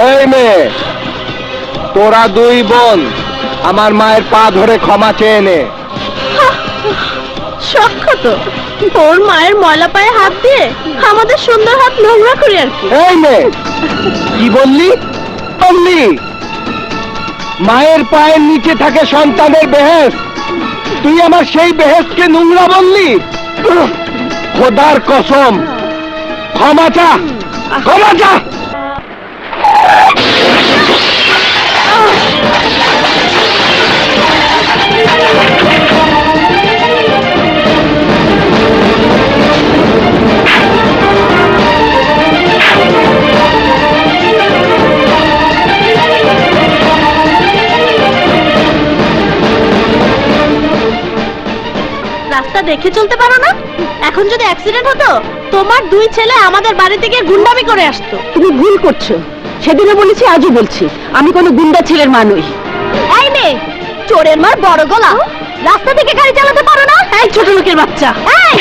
এই মেয়ে, তোরা দুই বোন আমার মায়ের পা ধরে ক্ষমা চেয়ে নে। সখ্য তো ওর মায়ের ময়লা পায়ে হাত দিয়ে আমাদের সুন্দর হাত নোংরা করি আর কি। এই মেয়ে, কি বললি? বললি মায়ের পায়ের নিচে থাকে সন্তানের বেহেশত, তুই আমার সেই বেহেশতকে নোংরা বললি? খোদার কসম, ক্ষমা চা, ক্ষমা চা। রাস্তা দেখে চলতে পারো না? এখন যদি অ্যাক্সিডেন্ট হতো, তোমার দুই ছেলে আমাদের বাড়ি থেকে গুন্ডামি করে আসতো। তুমি ভুল করছো। সেদিনও বলেছি, আজও বলছি, আমি কোনো গুন্ডা ছেলের মা নই। এই মেয়ে, চোরের মার বড় গলা, রাস্তা থেকে গাড়ি চালাতে পারো না? এই ছোট লোকের বাচ্চা, এই!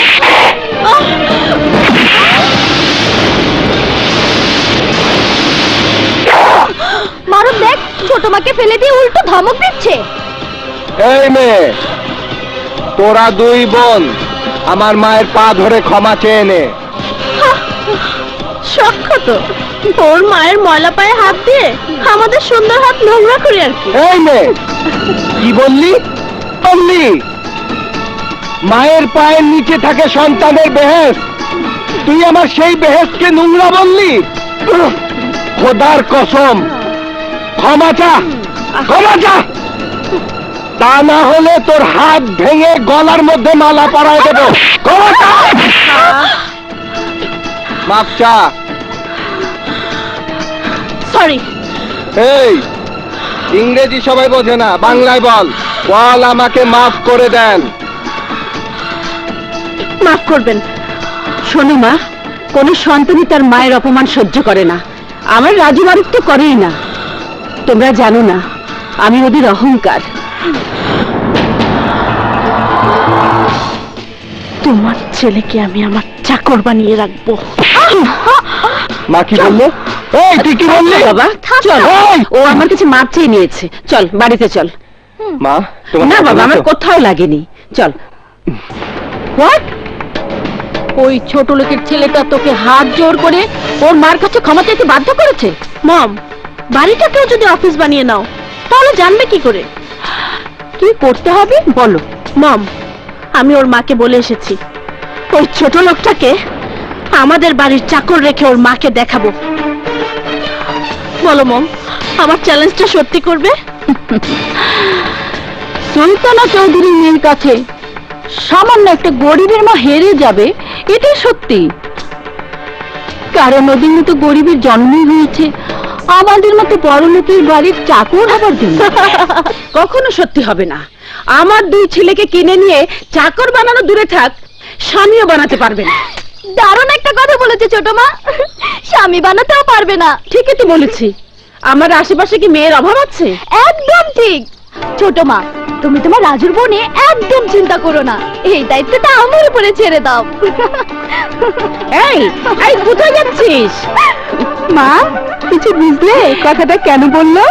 মারুন দেখ, ছোট মাকে ফেলে দিয়ে উল্টো ধমক দিচ্ছে। এই মেয়ে, তোরা দুই বোন আমার মায়ের পা ধরে ক্ষমা চেয়ে নে। সখ্য তো ওর মায়ের ময়লা পায়ে হাত দিয়ে আমাদের সুন্দর হাত নোংরা করি আর কি। এই মেয়ে, কি বললি? বললি মায়ের পায়ের নিচে থাকে সন্তানের বেহেশত, তুই আমার সেই বেহেশতকে নোংরা বললি? খোদার কসম, ক্ষমা চা, ক্ষমা চা। তা না হলে তোর হাত ভেঙে গলার মধ্যে মালা পরায় দেবো। ক্ষমা চা, মাপ চা। সরি। এই ইংরেজি সবাই বোঝে না, বাংলায় বল। বল আমাকে মাফ করে দেন। মাফ করবেন। শোনো মা, কোন সন্তানই তার মায়ের অপমান সহ্য করে না। আমার রাজু মারুক তো করেই না। তোমরা জানো না আমি ওদের অহংকার। তোমার ছেলেকে আমি আমার চাকর বানিয়ে রাখবো। মা কি বললে? এই তুই কি বললি? বাবা চল, এই! ও আমার কাছে মাপ চেয়ে নিয়েছে, চল বাড়িতে চল। মা, তোমার না কথা বাবা, আমার বলছো? কোথাও লাগেনি, চল। হোয়াট? ওই ছোট লোকের ছেলেটা তোকে হাত জোর করে ওর মার কাছে ক্ষমা চাইতে বাধ্য করেছে? মম, বাড়িটাকেও যদি অফিস বানিয়ে নাও তাহলে জানবে কি করে? কি করতে হবে বলো। মম, আমি ওর মাকে বলে এসেছি, ওই ছোট লোকটাকে আমাদের বাড়ির চাকর রেখে ওর মাকে দেখাবো। বলো মম, আমার চ্যালেঞ্জটা সত্যি করবে? সুলতানা চৌধুরীর মেয়ের কাছে সামান্য একটা গরিবের মা হেরে যাবে, এটাই সত্যি। কারণ ওদের মতো গরিবের জন্মই হয়েছে আমাদের মতো বড় লোকের বাড়ির চাকর হবার জন্য। কখনো সত্যি হবে না। আমার দুই ছেলেকে কিনে নিয়ে চাকর বানানো দূরে থাক, স্বামীও বানাতে পারবে না। দারুণ একটা কথা বলেছে ছোট মা, স্বামী বানাতেও পারবে না। ঠিকই তো বলেছি। আমার আশেপাশে কি মেয়ের অভাব আছে? একদম ঠিক। ছোট মা, তুমি তোমার রাজুর বোনে একদম চিন্তা করো না, এই দায়িত্বটা আমার উপরে ছেড়ে দাও। এই এই কোথায় যাচ্ছিস? মা, কিছু বুঝলে কথাটা কেন বললো?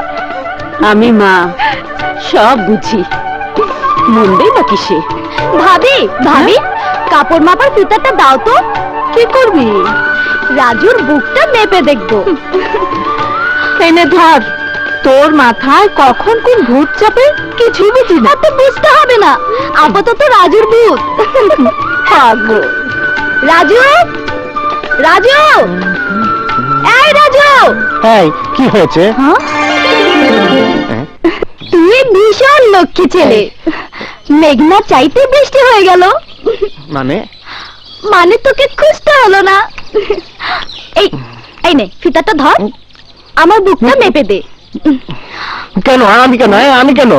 আমি মা সব বুঝি, মন দেই বা কিসে। ভাবি, ভাবি, কাপড় মাপার ফিতাটা দাও তো। কি করবি? রাজুর বুকটা মেপে দেখবো। এনে ধর। তোর মাথায় কখন কোন ভূত চাপে কিছুই বুঝি না। তো বুঝতে হবে না, আপাতত রাজুর ভূত। পাগল। রাজু, রাজু, এই রাজু। এই কি হয়েছে? তুই ভীষণ লক্ষ্মী ছেলে। মেঘনা চাইতে বৃষ্টি হয়ে গেল। মানে? মানে তোকে খুঁজতে হলো না। এই এই নে ফিতাটা ধর, আমার বুকটা মেপে দে। কেন আমি কেন? আমি কেন?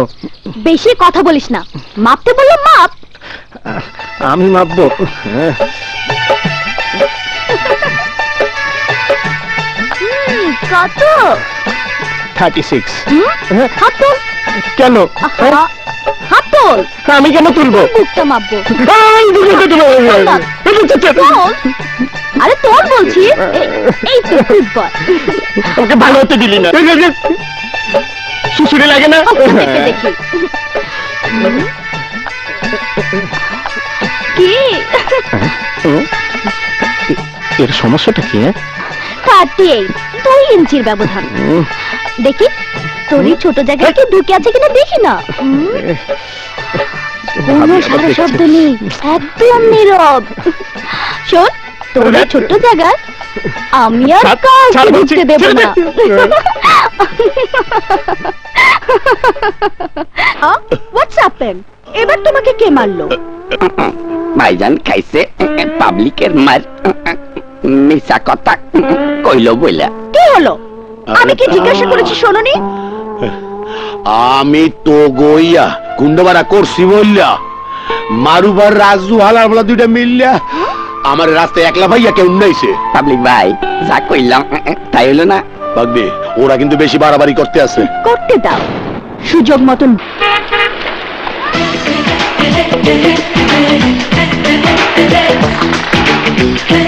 বেশি কথা বলিস না, মাপতে বললাম মাপ। আমি মাপবো? কত? 36। হাত তোল। কেন? হাত তোল। আমি কেন তুলবো? বুকটা মাপবো। তোল। আরে তোল বলছি। এই তো good boy। ওকে ভালো হতে দিলি না শিশুরে লাগে না দেখে দেখি কি এর সমস্যাটা কি? 38 2 ইঞ্চির ব্যবধান। দেখি তোর এই ছোট জায়গায় কি ঢুকে আছে কিনা দেখি না। কোনো সারা শব্দ নেই, একদম নীরব। শোন, তোর এই ছোট্ট জায়গায় আমি আর কাউকে ঢুকতে দেব না। হোয়াটস হ্যাপেন্ড? এবার তোমাকে কে মারলো? ভাইজান খাইছে পাবলিকের মার মিশা কথা কইলো বইলা। কি হলো? আমি কি জিজ্ঞাসা করেছি শোনোনি? আমি তো গইয়া কুন্ডবাড়া করছি বললা মারুবার রাজু হালার বলা দুইটা মিললা আমার রাস্তায় একলা ভাইয়া কেউ নাইছে। পাবলিক ভাই যা কইলাম তাই হইলো না। বাগদি ওরা কিন্তু বেশি বাড়াবাড়ি করতে আছে। করতে দাও, সুযোগ মতন। Hey,